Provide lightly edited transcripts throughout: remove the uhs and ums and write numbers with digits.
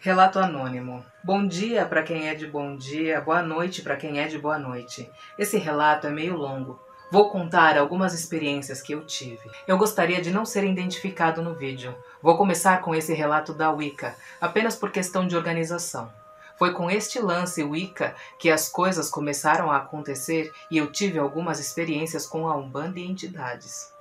Relato anônimo. Bom dia para quem é de bom dia, boa noite para quem é de boa noite. Esse relato é meio longo. Vou contar algumas experiências que eu tive. Eu gostaria de não ser identificado no vídeo. Vou começar com esse relato da Wicca, apenas por questão de organização. Foi com este lance Wicca que as coisas começaram a acontecer e eu tive algumas experiências com a Umbanda e entidades.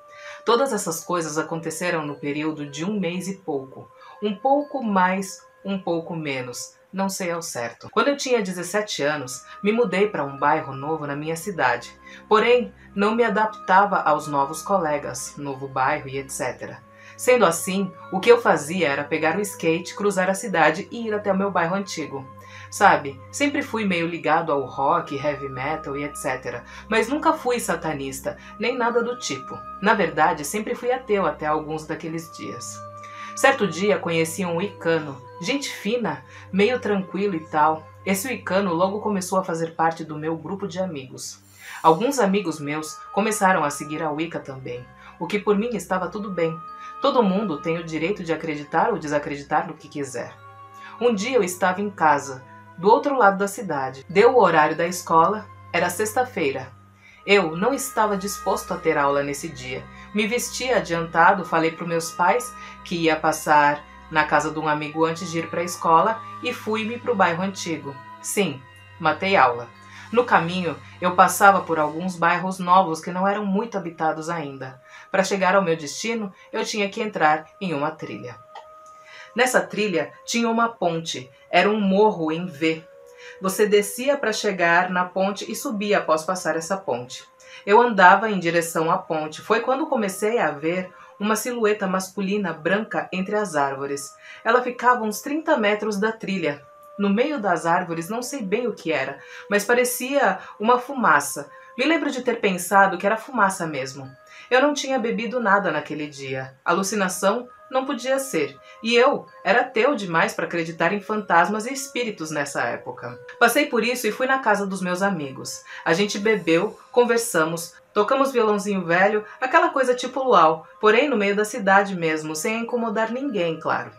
Todas essas coisas aconteceram no período de 1 mês e pouco. Um pouco mais, um pouco menos. Não sei ao certo. Quando eu tinha 17 anos, me mudei para um bairro novo na minha cidade. Porém, não me adaptava aos novos colegas, novo bairro e etc. Sendo assim, o que eu fazia era pegar o skate, cruzar a cidade e ir até o meu bairro antigo. Sabe, sempre fui meio ligado ao rock, heavy metal e etc. Mas nunca fui satanista, nem nada do tipo. Na verdade, sempre fui ateu até alguns daqueles dias. Certo dia conheci um wiccano, gente fina, meio tranquilo e tal. Esse wiccano logo começou a fazer parte do meu grupo de amigos. Alguns amigos meus começaram a seguir a Wicca também, o que por mim estava tudo bem. Todo mundo tem o direito de acreditar ou desacreditar no que quiser. Um dia eu estava em casa, do outro lado da cidade. Deu o horário da escola, era sexta-feira. Eu não estava disposto a ter aula nesse dia. Me vesti adiantado, falei para os meus pais que ia passar na casa de um amigo antes de ir para a escola e fui-me para o bairro antigo. Sim, matei aula. No caminho, eu passava por alguns bairros novos que não eram muito habitados ainda. Para chegar ao meu destino, eu tinha que entrar em uma trilha. Nessa trilha tinha uma ponte, era um morro em V. Você descia para chegar na ponte e subia após passar essa ponte. Eu andava em direção à ponte. Foi quando comecei a ver uma silhueta masculina branca entre as árvores. Ela ficava uns 30 metros da trilha. No meio das árvores, não sei bem o que era, mas parecia uma fumaça. Me lembro de ter pensado que era fumaça mesmo. Eu não tinha bebido nada naquele dia. Alucinação não podia ser. E eu era ateu demais para acreditar em fantasmas e espíritos nessa época. Passei por isso e fui na casa dos meus amigos. A gente bebeu, conversamos, tocamos violãozinho velho, aquela coisa tipo luau, porém no meio da cidade mesmo, sem incomodar ninguém, claro.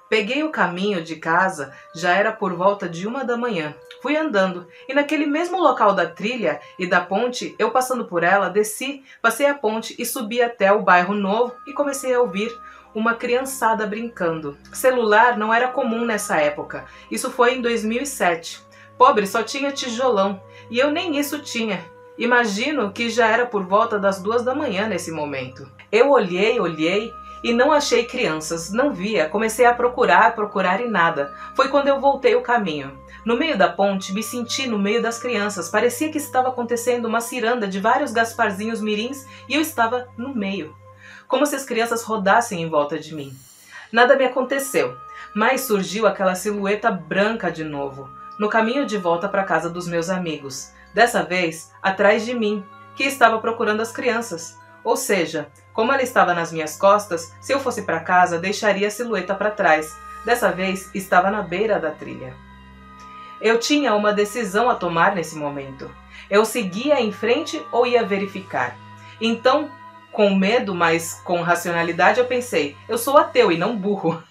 Peguei o caminho de casa, já era por volta de 1 da manhã. Fui andando, e naquele mesmo local da trilha e da ponte, eu passando por ela, desci, passei a ponte e subi até o bairro novo e comecei a ouvir uma criançada brincando. Celular não era comum nessa época, isso foi em 2007. Pobre só tinha tijolão, e eu nem isso tinha. Imagino que já era por volta das 2 da manhã nesse momento. Eu olhei e não achei crianças, não via, comecei a procurar e nada. Foi quando eu voltei o caminho. No meio da ponte, me senti no meio das crianças, parecia que estava acontecendo uma ciranda de vários Gasparzinhos mirins e eu estava no meio. Como se as crianças rodassem em volta de mim. Nada me aconteceu, mas surgiu aquela silhueta branca de novo, no caminho de volta para a casa dos meus amigos. Dessa vez, atrás de mim, que estava procurando as crianças. Ou seja, como ela estava nas minhas costas, se eu fosse para casa, deixaria a silhueta para trás. Dessa vez, estava na beira da trilha. Eu tinha uma decisão a tomar nesse momento. Eu seguia em frente ou ia verificar? Então, com medo, mas com racionalidade, eu pensei, eu sou ateu e não burro.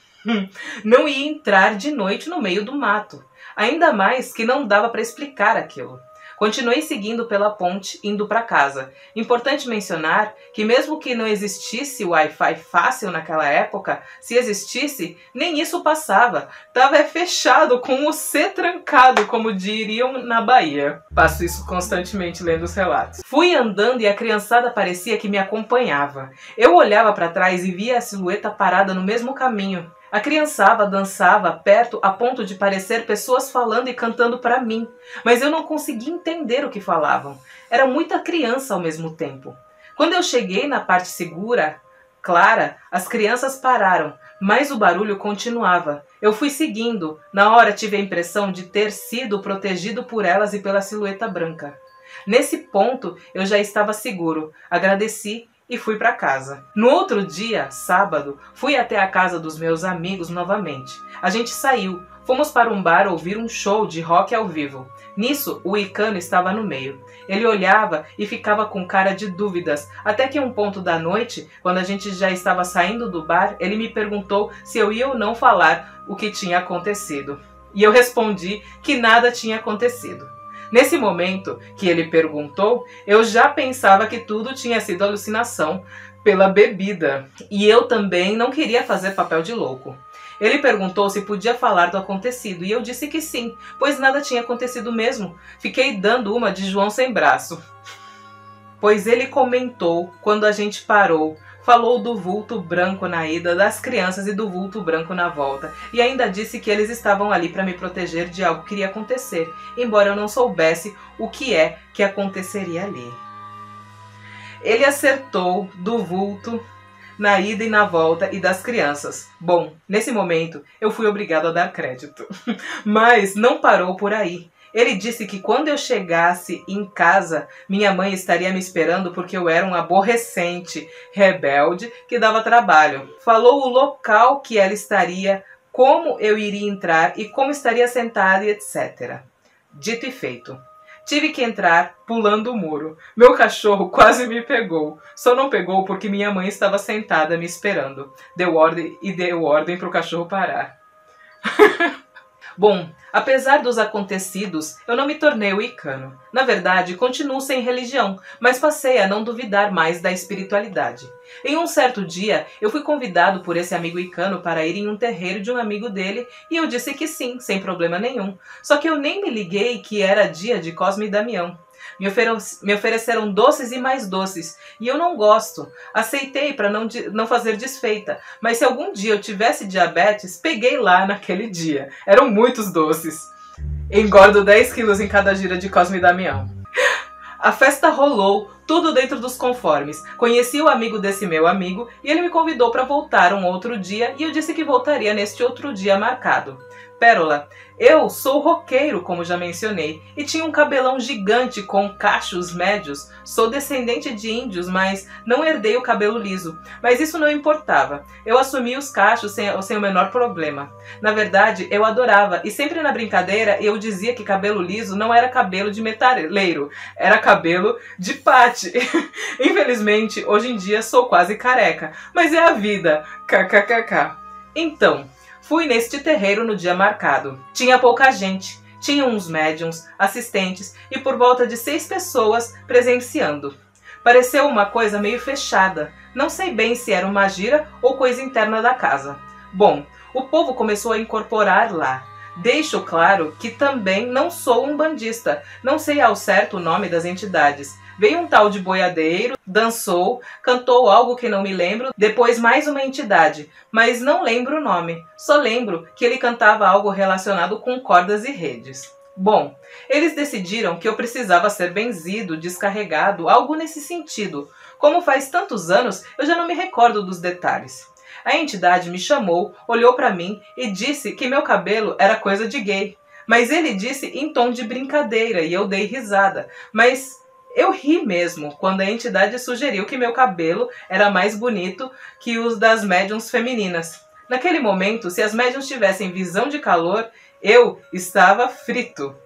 Não ia entrar de noite no meio do mato. Ainda mais que não dava para explicar aquilo. Continuei seguindo pela ponte, indo para casa. Importante mencionar que mesmo que não existisse Wi-Fi fácil naquela época, se existisse, nem isso passava. Tava fechado, com o C trancado, como diriam na Bahia. Passo isso constantemente lendo os relatos. Fui andando e a criançada parecia que me acompanhava. Eu olhava para trás e via a silhueta parada no mesmo caminho. A criançada dançava perto a ponto de parecer pessoas falando e cantando para mim, mas eu não conseguia entender o que falavam. Era muita criança ao mesmo tempo. Quando eu cheguei na parte segura, clara, as crianças pararam, mas o barulho continuava. Eu fui seguindo. Na hora tive a impressão de ter sido protegido por elas e pela silhueta branca. Nesse ponto eu já estava seguro. Agradeci e fui para casa. No outro dia, sábado, fui até a casa dos meus amigos novamente. A gente saiu, Fomos para um bar ouvir um show de rock ao vivo. Nisso, o Icano estava no meio. Ele olhava e ficava com cara de dúvidas, até que um ponto da noite, quando a gente já estava saindo do bar, ele me perguntou se eu ia ou não falar o que tinha acontecido. E eu respondi que nada tinha acontecido. Nesse momento que ele perguntou, eu já pensava que tudo tinha sido alucinação pela bebida. E eu também não queria fazer papel de louco. Ele perguntou se podia falar do acontecido e eu disse que sim, pois nada tinha acontecido mesmo. Fiquei dando uma de João sem braço. Pois ele comentou quando a gente parou, falou do vulto branco na ida, das crianças e do vulto branco na volta. E ainda disse que eles estavam ali para me proteger de algo que iria acontecer, embora eu não soubesse o que é que aconteceria ali. Ele acertou do vulto na ida e na volta e das crianças. Bom, nesse momento eu fui obrigado a dar crédito. Mas não parou por aí. Ele disse que quando eu chegasse em casa, minha mãe estaria me esperando porque eu era um aborrecente, rebelde, que dava trabalho. Falou o local que ela estaria, como eu iria entrar e como estaria sentada e etc. Dito e feito. Tive que entrar pulando o muro. Meu cachorro quase me pegou. Só não pegou porque minha mãe estava sentada me esperando. Deu ordem para o cachorro parar. Bom, apesar dos acontecidos, eu não me tornei o Icano. Na verdade, continuo sem religião, mas passei a não duvidar mais da espiritualidade. Em um certo dia, eu fui convidado por esse amigo Icano para ir em um terreiro de um amigo dele e eu disse que sim, sem problema nenhum. Só que eu nem me liguei que era dia de Cosme e Damião. Me ofereceram doces e mais doces, e eu não gosto. Aceitei para não fazer desfeita, mas se algum dia eu tivesse diabetes, peguei lá naquele dia. Eram muitos doces. Engordo 10 quilos em cada gira de Cosme e Damião. A festa rolou, tudo dentro dos conformes. Conheci o amigo desse meu amigo e ele me convidou para voltar um outro dia e eu disse que voltaria neste outro dia marcado. Pérola, eu sou roqueiro, como já mencionei, e tinha um cabelão gigante com cachos médios. Sou descendente de índios, mas não herdei o cabelo liso. Mas isso não importava. Eu assumi os cachos sem o menor problema. Na verdade, eu adorava, e sempre na brincadeira eu dizia que cabelo liso não era cabelo de metaleiro, era cabelo de pate. Infelizmente, hoje em dia sou quase careca, mas é a vida. KKKK. Então, fui neste terreiro no dia marcado. Tinha pouca gente, tinha uns médiums, assistentes e por volta de 6 pessoas presenciando. Pareceu uma coisa meio fechada, não sei bem se era uma gira ou coisa interna da casa. Bom, o povo começou a incorporar lá. Deixo claro que também não sou um bandista, não sei ao certo o nome das entidades. Veio um tal de boiadeiro, dançou, cantou algo que não me lembro, depois mais uma entidade, mas não lembro o nome. Só lembro que ele cantava algo relacionado com cordas e redes. Bom, eles decidiram que eu precisava ser benzido, descarregado, algo nesse sentido. Como faz tantos anos, eu já não me recordo dos detalhes. A entidade me chamou, olhou para mim e disse que meu cabelo era coisa de gay. Mas ele disse em tom de brincadeira e eu dei risada. Mas eu ri mesmo quando a entidade sugeriu que meu cabelo era mais bonito que os das médiums femininas. Naquele momento, se as médiums tivessem visão de calor, eu estava frito.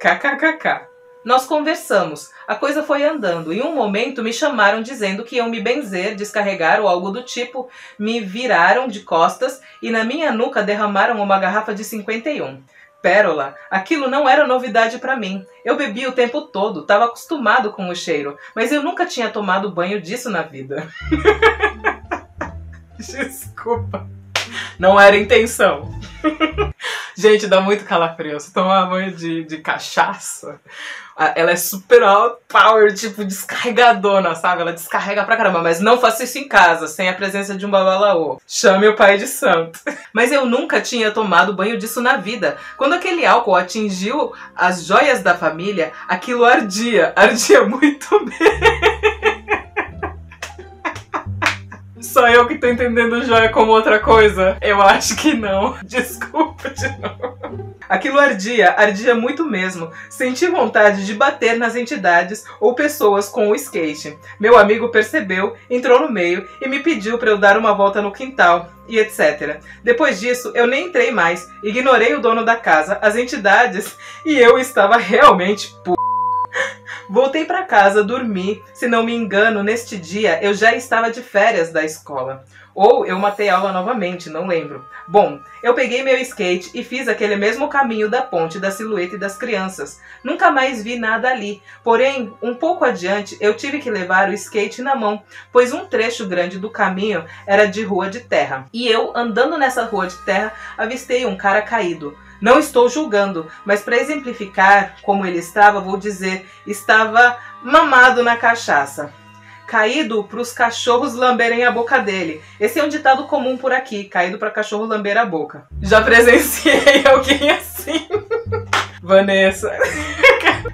KKKK. Nós conversamos, a coisa foi andando. Em um momento me chamaram dizendo que iam me benzer, descarregar ou algo do tipo. Me viraram de costas e na minha nuca derramaram uma garrafa de 51. Pérola, aquilo não era novidade para mim. Eu bebia o tempo todo, estava acostumado com o cheiro, mas eu nunca tinha tomado banho disso na vida. Desculpa. Não era intenção. Gente, dá muito calafrio. Você tomar banho de cachaça, ela é super power, tipo, descarregadona, sabe? Ela descarrega pra caramba, mas não faça isso em casa, sem a presença de um babalaô. Chame o pai de santo. Mas eu nunca tinha tomado banho disso na vida. Quando aquele álcool atingiu as joias da família, aquilo ardia muito bem. Só eu que tô entendendo joia como outra coisa? Eu acho que não. Desculpa de novo. Aquilo ardia, ardia muito mesmo. Senti vontade de bater nas entidades ou pessoas com o skate. Meu amigo percebeu, entrou no meio e me pediu para eu dar uma volta no quintal e etc. Depois disso, eu nem entrei mais, ignorei o dono da casa, as entidades e eu estava realmente p***. Voltei para casa, dormi. Se não me engano, neste dia eu já estava de férias da escola. Ou eu matei aula novamente, não lembro. Bom, eu peguei meu skate e fiz aquele mesmo caminho da ponte da silhueta e das crianças. Nunca mais vi nada ali. Porém, um pouco adiante, eu tive que levar o skate na mão, pois um trecho grande do caminho era de rua de terra. E eu, andando nessa rua de terra, avistei um cara caído. Não estou julgando, mas para exemplificar como ele estava, vou dizer, estava mamado na cachaça. Caído para os cachorros lamberem a boca dele. Esse é um ditado comum por aqui, caído para cachorro lamber a boca. Já presenciei alguém assim. Vanessa.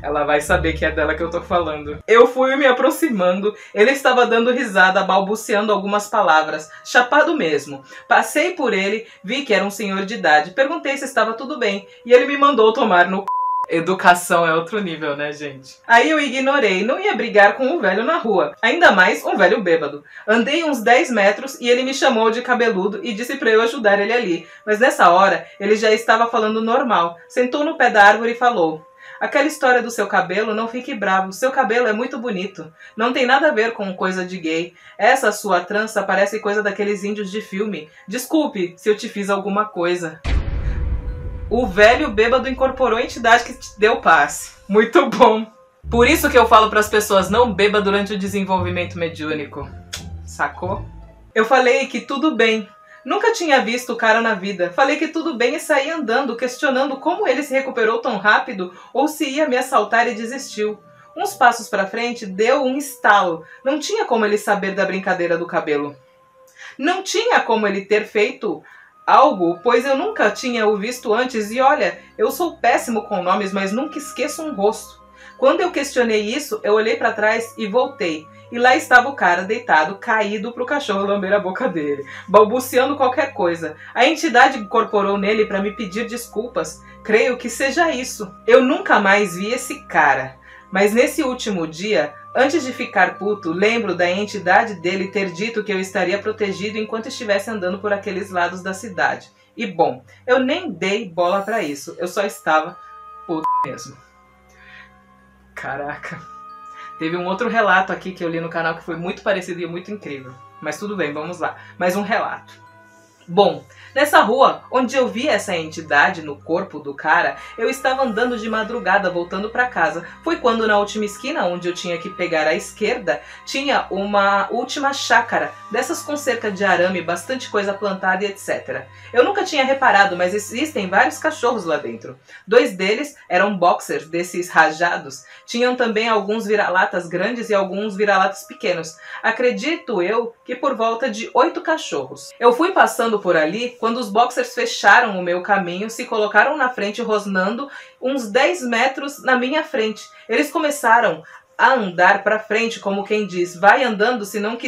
Ela vai saber que é dela que eu tô falando. Eu fui me aproximando, ele estava dando risada, balbuciando algumas palavras, chapado mesmo. Passei por ele, vi que era um senhor de idade, perguntei se estava tudo bem, e ele me mandou tomar no c... Educação é outro nível, né, gente? Aí eu ignorei, não ia brigar com o velho na rua, ainda mais um velho bêbado. Andei uns 10 metros e ele me chamou de cabeludo e disse pra eu ajudar ele ali, mas nessa hora ele já estava falando normal, sentou no pé da árvore e falou: aquela história do seu cabelo, não fique bravo, seu cabelo é muito bonito, não tem nada a ver com coisa de gay, essa sua trança parece coisa daqueles índios de filme, desculpe se eu te fiz alguma coisa. O velho bêbado incorporou a entidade que te deu passe. Muito bom. Por isso que eu falo para as pessoas, não beba durante o desenvolvimento mediúnico. Sacou? Eu falei que tudo bem. Nunca tinha visto o cara na vida. Falei que tudo bem e saí andando, questionando como ele se recuperou tão rápido ou se ia me assaltar e desistiu. Uns passos para frente, deu um estalo. Não tinha como ele saber da brincadeira do cabelo. Não tinha como ele ter feito algo, pois eu nunca tinha o visto antes e olha, eu sou péssimo com nomes, mas nunca esqueço um rosto. Quando eu questionei isso, eu olhei para trás e voltei. E lá estava o cara deitado, caído pro cachorro lamber a boca dele, balbuciando qualquer coisa. A entidade incorporou nele para me pedir desculpas. Creio que seja isso. Eu nunca mais vi esse cara. Mas nesse último dia, antes de ficar puto, lembro da entidade dele ter dito que eu estaria protegido enquanto estivesse andando por aqueles lados da cidade. E bom, eu nem dei bola pra isso, eu só estava puto mesmo. Caraca. Teve um outro relato aqui que eu li no canal que foi muito parecido e muito incrível. Mas tudo bem, vamos lá. Mais um relato. Bom, nessa rua onde eu vi essa entidade no corpo do cara, eu estava andando de madrugada voltando para casa. Foi quando na última esquina, onde eu tinha que pegar à esquerda, tinha uma última chácara, dessas com cerca de arame, bastante coisa plantada e etc. Eu nunca tinha reparado, mas existem vários cachorros lá dentro. 2 deles eram boxers, desses rajados. Tinham também alguns vira-latas grandes e alguns vira-latas pequenos. Acredito eu que por volta de 8 cachorros. Eu fui passando por ali quando os boxers fecharam o meu caminho, se colocaram na frente rosnando uns 10 metros na minha frente. Eles começaram a andar para frente como quem diz, vai andando se não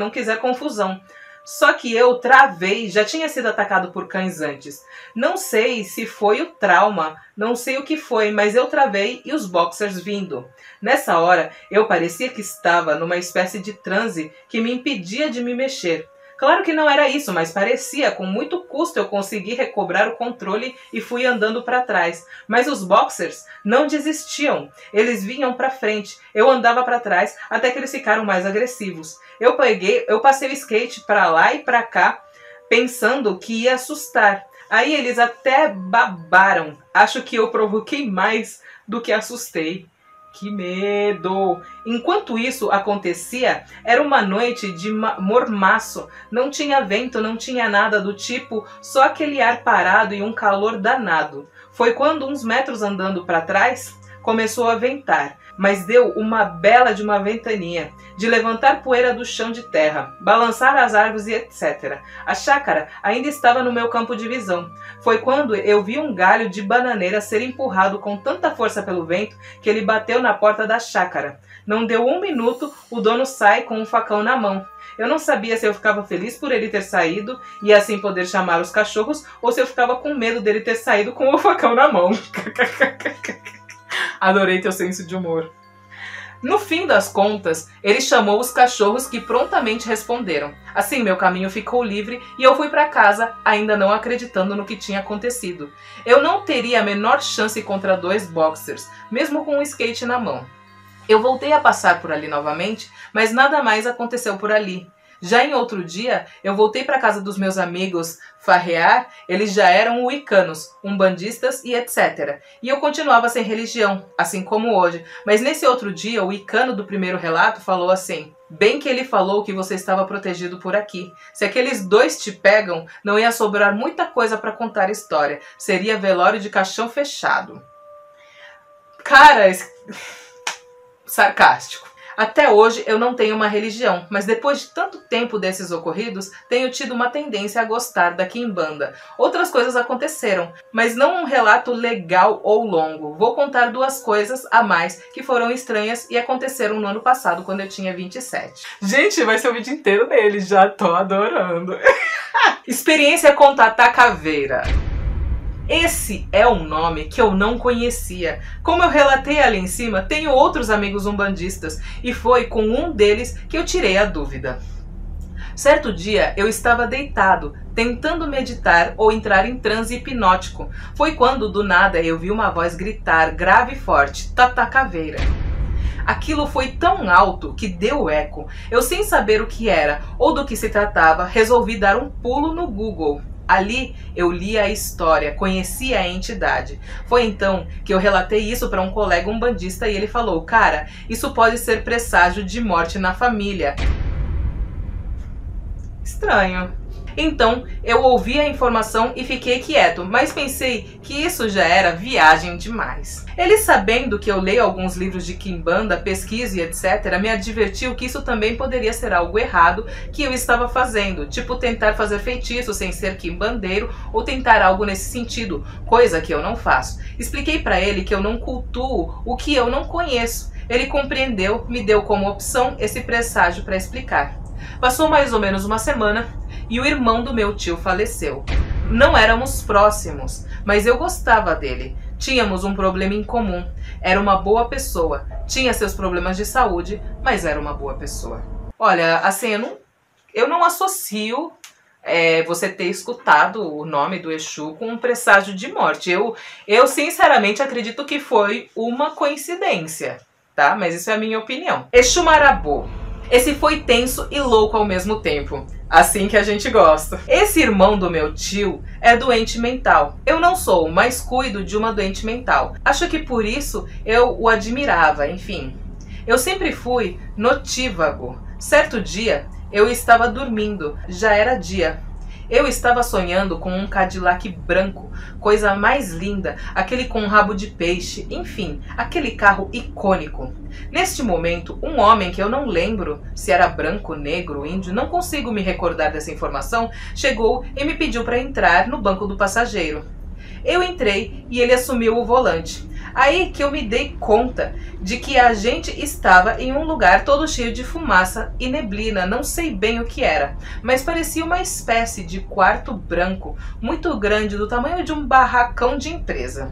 quiser confusão. Só que eu travei, já tinha sido atacado por cães antes. Não sei se foi o trauma, não sei o que foi, mas eu travei e os boxers vindo. Nessa hora, eu parecia que estava numa espécie de transe que me impedia de me mexer. Claro que não era isso, mas parecia, com muito custo eu consegui recobrar o controle e fui andando para trás. Mas os boxers não desistiam, eles vinham para frente, eu andava para trás até que eles ficaram mais agressivos. Eu passei o skate para lá e para cá, pensando que ia assustar. Aí eles até babaram, acho que eu provoquei mais do que assustei. Que medo! Enquanto isso acontecia, era uma noite de mormaço. Não tinha vento, não tinha nada do tipo, só aquele ar parado e um calor danado. Foi quando, uns metros andando para trás, começou a ventar, mas deu uma bela de uma ventania, de levantar poeira do chão de terra, balançar as árvores e etc. A chácara ainda estava no meu campo de visão. Foi quando eu vi um galho de bananeira ser empurrado com tanta força pelo vento que ele bateu na porta da chácara. Não deu um minuto, o dono sai com um facão na mão. Eu não sabia se eu ficava feliz por ele ter saído e assim poder chamar os cachorros, ou se eu ficava com medo dele ter saído com o facão na mão. Adorei teu senso de humor. No fim das contas, ele chamou os cachorros, que prontamente responderam. Assim, meu caminho ficou livre e eu fui para casa, ainda não acreditando no que tinha acontecido. Eu não teria a menor chance contra 2 boxers, mesmo com um skate na mão. Eu voltei a passar por ali novamente, mas nada mais aconteceu por ali. Já em outro dia, eu voltei para casa dos meus amigos farrear, eles já eram wiccanos, umbandistas e etc. E eu continuava sem religião, assim como hoje. Mas nesse outro dia, o wiccano do primeiro relato falou assim: bem que ele falou que você estava protegido por aqui. Se aqueles 2 te pegam, não ia sobrar muita coisa para contar história. Seria velório de caixão fechado. Cara, sarcástico. Até hoje eu não tenho uma religião, mas depois de tanto tempo desses ocorridos, tenho tido uma tendência a gostar da quimbanda. Outras coisas aconteceram, mas não um relato legal ou longo. Vou contar 2 coisas a mais que foram estranhas e aconteceram no ano passado, quando eu tinha 27. Gente, vai ser o vídeo inteiro dele, já tô adorando. Experiência com Tata Caveira. Esse é um nome que eu não conhecia. Como eu relatei ali em cima, tenho outros amigos umbandistas e foi com um deles que eu tirei a dúvida. Certo dia, eu estava deitado, tentando meditar ou entrar em transe hipnótico. Foi quando, do nada, eu vi uma voz gritar, grave e forte, Tata Caveira. Aquilo foi tão alto que deu eco. Eu, sem saber o que era ou do que se tratava, resolvi dar um pulo no Google. Ali eu li a história, conheci a entidade. Foi então que eu relatei isso para um colega umbandista e ele falou: cara, isso pode ser presságio de morte na família. Estranho. Então eu ouvi a informação e fiquei quieto, mas pensei que isso já era viagem demais. Ele, sabendo que eu leio alguns livros de quimbanda, pesquiso e etc., me advertiu que isso também poderia ser algo errado que eu estava fazendo, tipo tentar fazer feitiço sem ser quimbandeiro ou tentar algo nesse sentido, coisa que eu não faço. Expliquei para ele que eu não cultuo o que eu não conheço. Ele compreendeu, me deu como opção esse presságio para explicar. Passou mais ou menos uma semana e o irmão do meu tio faleceu. Não éramos próximos, mas eu gostava dele. Tínhamos um problema em comum. Era uma boa pessoa. Tinha seus problemas de saúde, mas era uma boa pessoa. Olha, assim, eu não associo você ter escutado o nome do Exu com um presságio de morte. Eu sinceramente acredito que foi uma coincidência, tá? Mas isso é a minha opinião. Exu Marabô. Esse foi tenso e louco ao mesmo tempo. Assim que a gente gosta. Esse irmão do meu tio é doente mental. Eu não sou, mas cuido de uma doente mental. Acho que por isso eu o admirava, enfim. Eu sempre fui notívago. Certo dia, eu estava dormindo. Já era dia. Eu estava sonhando com um Cadillac branco, coisa mais linda, aquele com um rabo de peixe, enfim, aquele carro icônico. Neste momento, um homem que eu não lembro se era branco, negro, índio, não consigo me recordar dessa informação, chegou e me pediu para entrar no banco do passageiro. Eu entrei e ele assumiu o volante. Aí que eu me dei conta de que a gente estava em um lugar todo cheio de fumaça e neblina, não sei bem o que era, mas parecia uma espécie de quarto branco, muito grande, do tamanho de um barracão de empresa.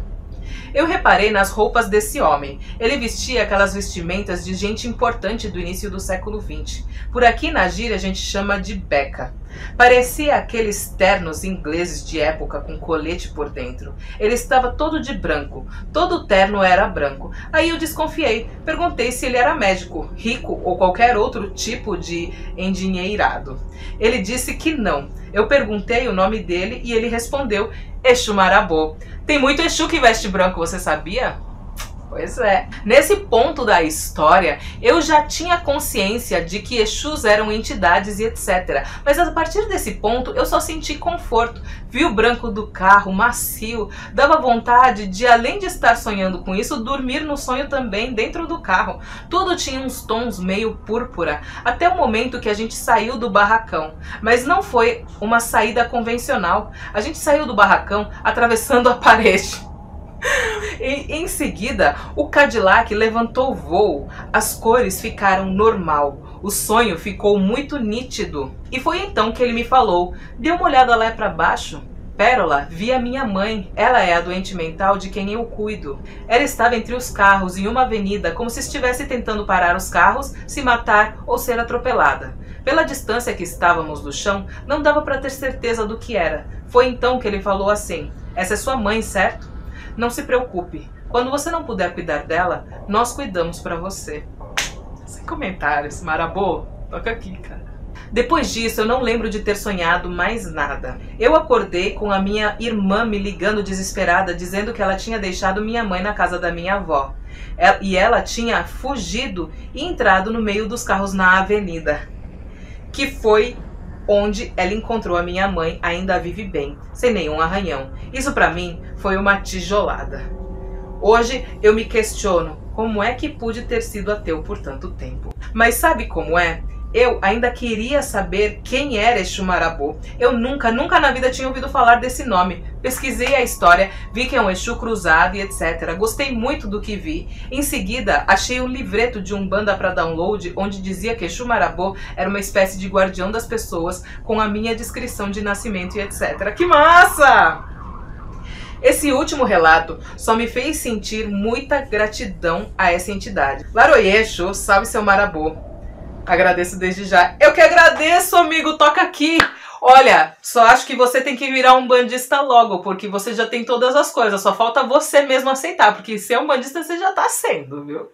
Eu reparei nas roupas desse homem. Ele vestia aquelas vestimentas de gente importante do início do século XX. Por aqui na gíria a gente chama de beca. Parecia aqueles ternos ingleses de época com colete por dentro. Ele estava todo de branco. Todo o terno era branco. Aí eu desconfiei. Perguntei se ele era médico, rico ou qualquer outro tipo de endinheirado. Ele disse que não. Eu perguntei o nome dele e ele respondeu: Exu Marabô. Tem muito Exu que veste branco, você sabia? Pois é. Nesse ponto da história, eu já tinha consciência de que Exus eram entidades e etc. Mas a partir desse ponto, eu só senti conforto. Vi o branco do carro, macio, dava vontade de, além de estar sonhando com isso, dormir no sonho também dentro do carro. Tudo tinha uns tons meio púrpura, até o momento que a gente saiu do barracão. Mas não foi uma saída convencional. A gente saiu do barracão atravessando a parede. E em seguida, o Cadillac levantou voo, as cores ficaram normal, o sonho ficou muito nítido. E foi então que ele me falou: dê uma olhada lá para baixo. Pérola, vi a minha mãe, ela é a doente mental de quem eu cuido. Ela estava entre os carros em uma avenida, como se estivesse tentando parar os carros, se matar ou ser atropelada. Pela distância que estávamos do chão, não dava para ter certeza do que era. Foi então que ele falou assim: essa é sua mãe, certo? Não se preocupe, quando você não puder cuidar dela, nós cuidamos pra você. Sem comentários, Marabô, toca aqui, cara. Depois disso, eu não lembro de ter sonhado mais nada. Eu acordei com a minha irmã me ligando desesperada, dizendo que ela tinha deixado minha mãe na casa da minha avó. E ela tinha fugido e entrado no meio dos carros na avenida. Que foi onde ela encontrou a minha mãe, ainda vive bem, sem nenhum arranhão. Isso pra mim foi uma tijolada. Hoje eu me questiono como é que pude ter sido ateu por tanto tempo. Mas sabe como é? Eu ainda queria saber quem era Exu Marabô. Eu nunca na vida tinha ouvido falar desse nome. Pesquisei a história, vi que é um Exu cruzado e etc. Gostei muito do que vi. Em seguida, achei um livreto de Umbanda para download, onde dizia que Exu Marabô era uma espécie de guardião das pessoas, com a minha descrição de nascimento e etc. Que massa! Esse último relato só me fez sentir muita gratidão a essa entidade. Laroye Exu, salve seu Marabô. Agradeço desde já. Eu que agradeço, amigo, toca aqui. Olha, só acho que você tem que virar um bandista logo, porque você já tem todas as coisas, só falta você mesmo aceitar, porque ser um bandista você já tá sendo, viu?